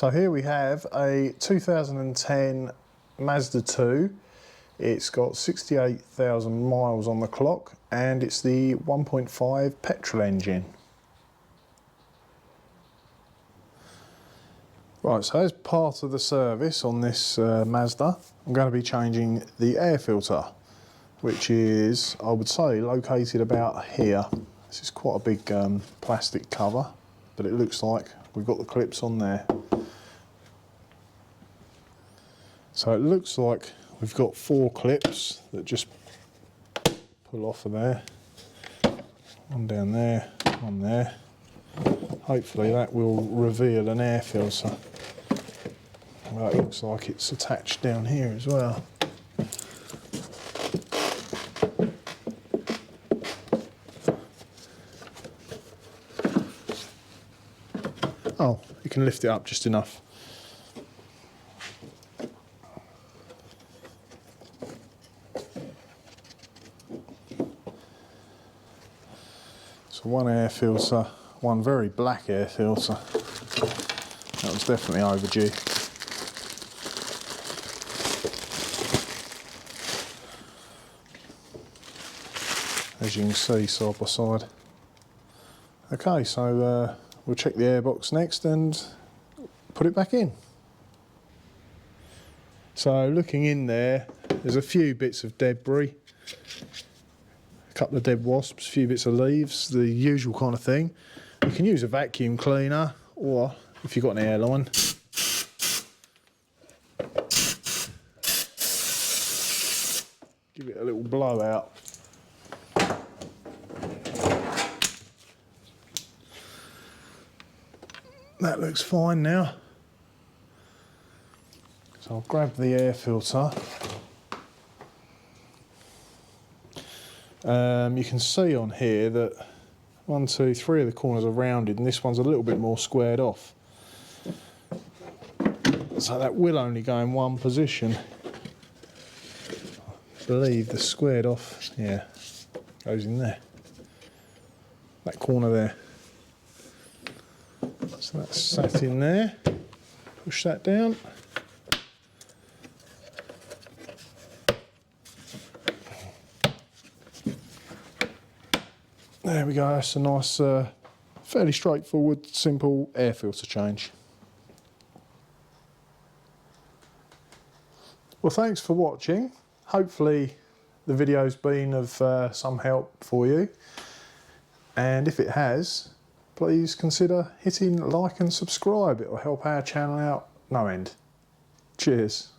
So here we have a 2010 Mazda 2. It's got 68,000 miles on the clock and it's the 1.5 petrol engine. Right, so as part of the service on this Mazda, I'm going to be changing the air filter, which is, I would say, located about here. This is quite a big plastic cover, but it looks like we've got the clips on there. So it looks like we've got 4 clips that just pull off of there. One down there, one there. Hopefully that will reveal an air filter. Well, it looks like it's attached down here as well. Oh, you can lift it up just enough. So one air filter, one very black air filter. That was definitely overdue. As you can see, side by side. Okay, so we'll check the airbox next and put it back in. So looking in there, there's a few bits of debris, a couple of dead wasps, a few bits of leaves, the usual kind of thing. You can use a vacuum cleaner, or if you've got an airline, give it a little blowout. That looks fine now. So I'll grab the air filter. You can see on here that 1, 2, 3 of the corners are rounded and this one's a little bit more squared off. So that will only go in one position. I believe the squared off, yeah, goes in there. That corner there. So that's sat in there. Push that down. There we go, that's a nice, fairly straightforward, simple air filter change. Well, thanks for watching. Hopefully the video's been of some help for you. And if it has, please consider hitting like and subscribe. It will help our channel out no end. Cheers.